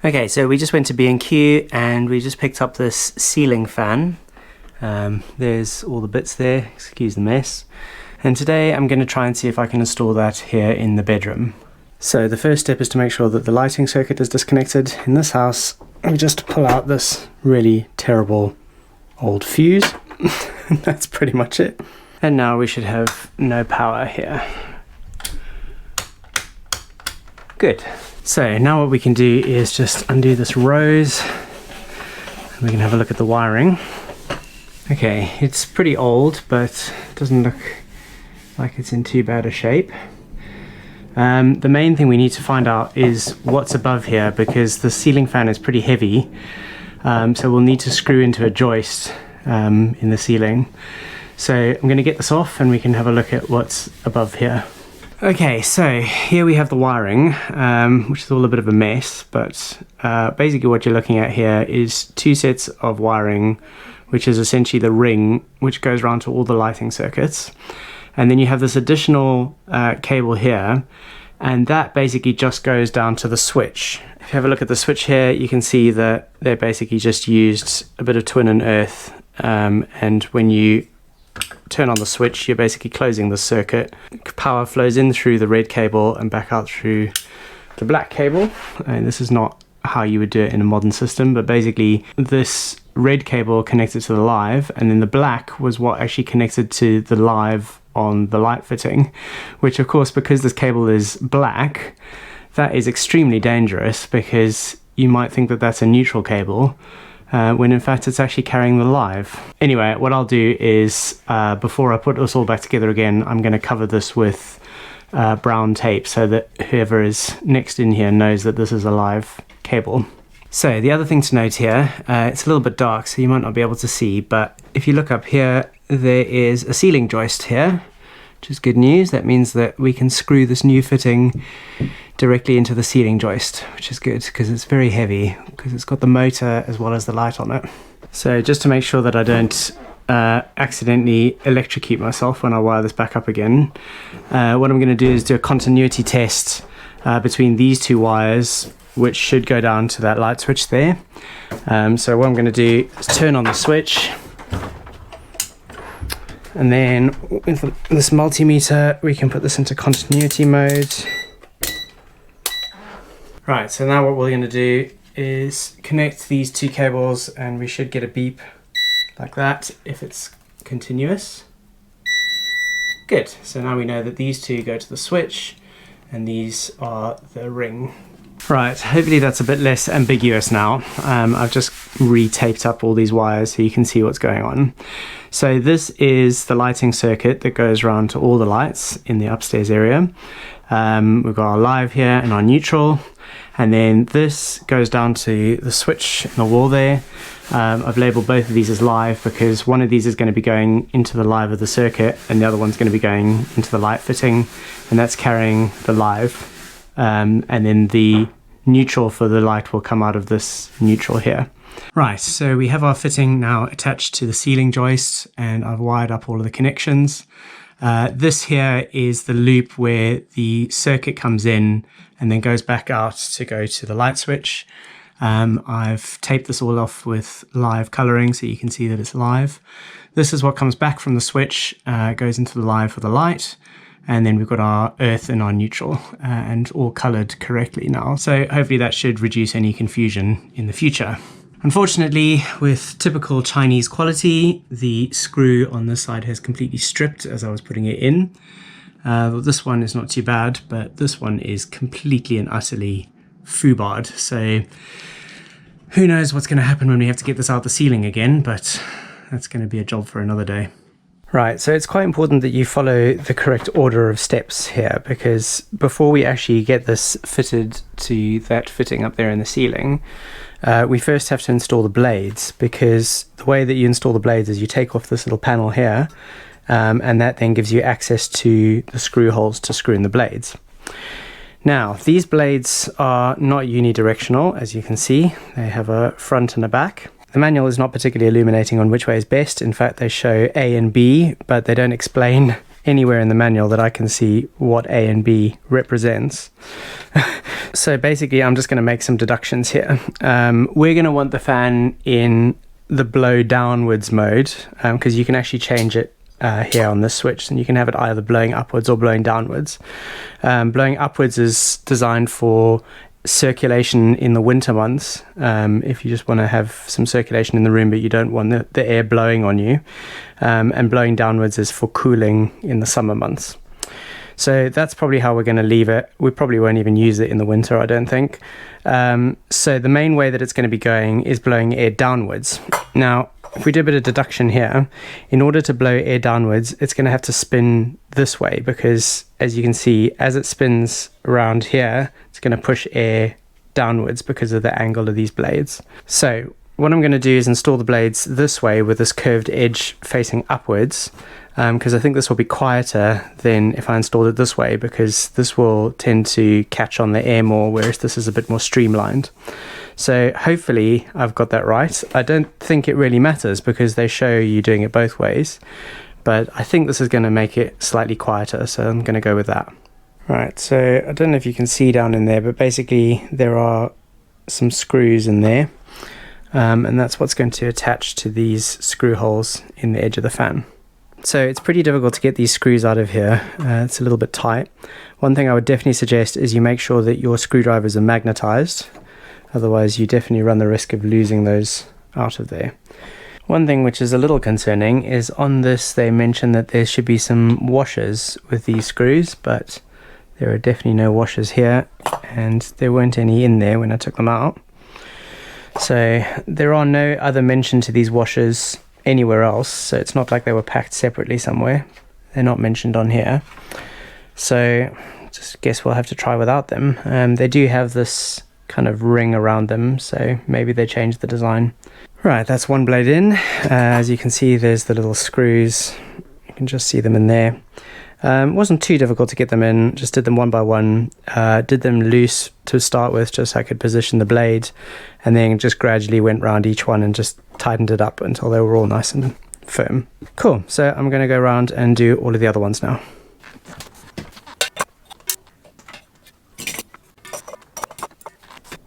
Okay, so we just went to B&Q and we just picked up this ceiling fan. There's all the bits there, excuse the mess. And today I'm going to try and see if I can install that here in the bedroom. So the first step is to make sure that the lighting circuit is disconnected. In this house, we just pull out this really terrible old fuse. That's pretty much it. And now we should have no power here. Good. So now what we can do is just undo this rose and we can have a look at the wiring. Okay, it's pretty old, but it doesn't look like it's in too bad a shape. The main thing we need to find out is what's above here, because the ceiling fan is pretty heavy, so we'll need to screw into a joist in the ceiling. So I'm going to get this off and we can have a look at what's above here. Okay, so here we have the wiring, which is all a bit of a mess, but basically what you're looking at here is two sets of wiring, which is essentially the ring which goes around to all the lighting circuits. And then you have this additional cable here, and that basically just goes down to the switch. If you have a look at the switch here, you can see that they basically just used a bit of twin and earth, and when you turn on the switch, you're basically closing the circuit. Power flows in through the red cable and back out through the black cable. And this is not how you would do it in a modern system, but basically this red cable connected to the live, and then the black was what actually connected to the live on the light fitting, which of course, because this cable is black, that is extremely dangerous, because you might think that that's a neutral cable, when in fact it's actually carrying the live. Anyway, what I'll do is, before I put this all back together again, I'm going to cover this with brown tape so that whoever is next in here knows that this is a live cable. So the other thing to note here, it's a little bit dark so you might not be able to see, but if you look up here, there is a ceiling joist here, which is good news. That means that we can screw this new fitting directly into the ceiling joist, which is good because it's very heavy, because it's got the motor as well as the light on it. So just to make sure that I don't accidentally electrocute myself when I wire this back up again, what I'm going to do is do a continuity test between these two wires, which should go down to that light switch there. So what I'm going to do is turn on the switch, and then with this multimeter we can put this into continuity mode. Right, so now what we're going to do is connect these two cables, and we should get a beep like that if it's continuous. Good, so now we know that these two go to the switch and these are the ring. Right, hopefully that's a bit less ambiguous now. I've just re-taped up all these wires so you can see what's going on. So this is the lighting circuit that goes around to all the lights in the upstairs area. We've got our live here and our neutral, and then this goes down to the switch in the wall there. I've labeled both of these as live because one of these is going to be going into the live of the circuit and the other one's going to be going into the light fitting, and that's carrying the live. And then the neutral for the light will come out of this neutral here. Right, so we have our fitting now attached to the ceiling joist, and I've wired up all of the connections. This here is the loop where the circuit comes in and then goes back out to go to the light switch. I've taped this all off with live coloring so you can see that it's live. This is what comes back from the switch, goes into the live for the light. And then we've got our earth and our neutral, and all colored correctly now. So hopefully that should reduce any confusion in the future. Unfortunately, with typical Chinese quality, the screw on this side has completely stripped as I was putting it in. This one is not too bad, but this one is completely and utterly foobarred. So who knows what's going to happen when we have to get this out the ceiling again, but that's going to be a job for another day. Right, so it's quite important that you follow the correct order of steps here, because before we actually get this fitted to that fitting up there in the ceiling, we first have to install the blades, because the way that you install the blades is you take off this little panel here, and that then gives you access to the screw holes to screw in the blades. Now, these blades are not unidirectional, as you can see. They have a front and a back. The manual is not particularly illuminating on which way is best. In fact, they show A and B, but they don't explain anywhere in the manual that I can see what A and B represents. So basically I'm just going to make some deductions here. We're going to want the fan in the blow downwards mode, because you can actually change it here on this switch, and you can have it either blowing upwards or blowing downwards. Blowing upwards is designed for circulation in the winter months, if you just want to have some circulation in the room but you don't want the air blowing on you, and blowing downwards is for cooling in the summer months. So that's probably how we're going to leave it. We probably won't even use it in the winter, I don't think. So the main way that it's going to be going is blowing air downwards. Now, if we do a bit of deduction here, in order to blow air downwards, it's going to have to spin this way, because as you can see, as it spins around here, it's going to push air downwards because of the angle of these blades. So what I'm going to do is install the blades this way with this curved edge facing upwards, because I think this will be quieter than if I installed it this way, because this will tend to catch on the air more, whereas this is a bit more streamlined. So hopefully I've got that right. I don't think it really matters because they show you doing it both ways, but I think this is going to make it slightly quieter, so I'm going to go with that. Right, so I don't know if you can see down in there, but basically there are some screws in there, and that's what's going to attach to these screw holes in the edge of the fan. So it's pretty difficult to get these screws out of here. It's a little bit tight. One thing I would definitely suggest is you make sure that your screwdrivers are magnetized. Otherwise you definitely run the risk of losing those out of there. One thing which is a little concerning is on this they mention that there should be some washers with these screws, but there are definitely no washers here, and there weren't any in there when I took them out. So there are no other mention to these washers anywhere else, so it's not like they were packed separately somewhere. They're not mentioned on here, so just guess we'll have to try without them. They do have this kind of ring around them, so maybe they changed the design. Right, that's one blade in. As you can see, there's the little screws. You can just see them in there. It wasn't too difficult to get them in, just did them one by one. Did them loose to start with, just so I could position the blade, and then just gradually went round each one and just tightened it up until they were all nice and firm. Cool, so I'm going to go around and do all of the other ones now.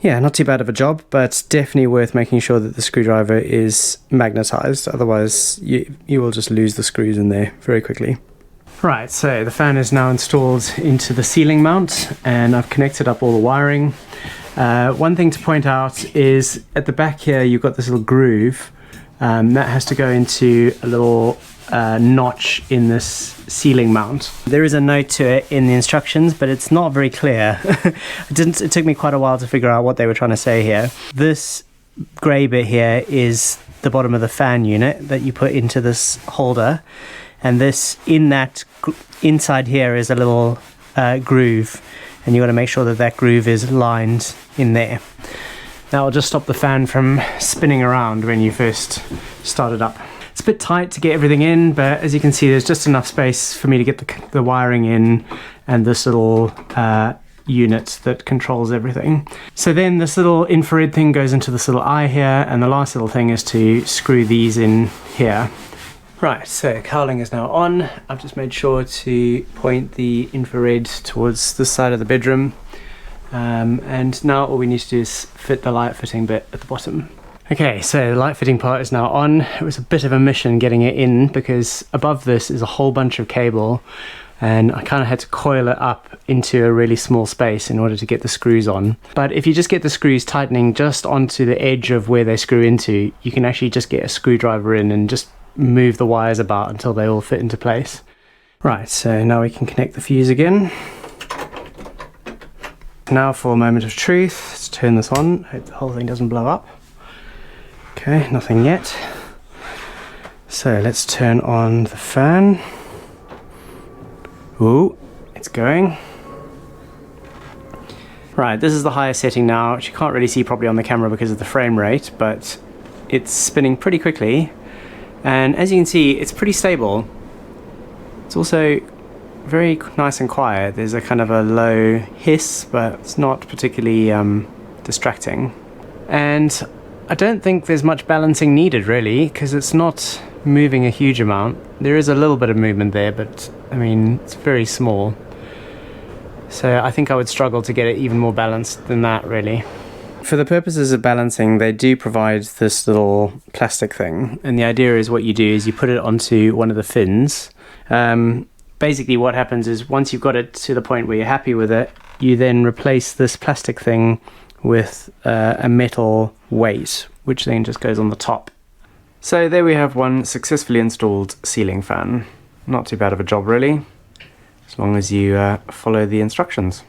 Yeah, not too bad of a job, but definitely worth making sure that the screwdriver is magnetized, otherwise you will just lose the screws in there very quickly. Right, so the fan is now installed into the ceiling mount, and I've connected up all the wiring. One thing to point out is at the back here you've got this little groove that has to go into a little notch in this ceiling mount. There is a note to it in the instructions, but it's not very clear. It took me quite a while to figure out what they were trying to say here. This grey bit here is the bottom of the fan unit that you put into this holder, and this inside here is a little groove, and you got to make sure that groove is lined in there. That will just stop the fan from spinning around when you first start it up. It's a bit tight to get everything in, but as you can see there's just enough space for me to get the wiring in, and this little unit that controls everything. So then this little infrared thing goes into this little eye here, and the last little thing is to screw these in here. Right, so cowling is now on. I've just made sure to point the infrared towards this side of the bedroom, and now all we need to do is fit the light fitting bit at the bottom. Okay, so the light fitting part is now on. It was a bit of a mission getting it in, because above this is a whole bunch of cable, and I kind of had to coil it up into a really small space in order to get the screws on. But if you just get the screws tightening just onto the edge of where they screw into, you can actually just get a screwdriver in and just move the wires about until they all fit into place. Right, so now we can connect the fuse again. Now for a moment of truth, let's turn this on. Hope the whole thing doesn't blow up. Okay, nothing yet. So let's turn on the fan. Ooh, it's going. Right, this is the highest setting now, which you can't really see properly on the camera because of the frame rate, but it's spinning pretty quickly. And as you can see, it's pretty stable. It's also very nice and quiet. There's a kind of a low hiss, but it's not particularly distracting. And I don't think there's much balancing needed really, because it's not moving a huge amount. There is a little bit of movement there, but I mean, it's very small. So I think I would struggle to get it even more balanced than that, really. For the purposes of balancing, they do provide this little plastic thing. And the idea is what you do is you put it onto one of the fins. Basically what happens is once you've got it to the point where you're happy with it, you then replace this plastic thing with a metal weight, which then just goes on the top. So there we have one successfully installed ceiling fan. Not too bad of a job, really, as long as you follow the instructions.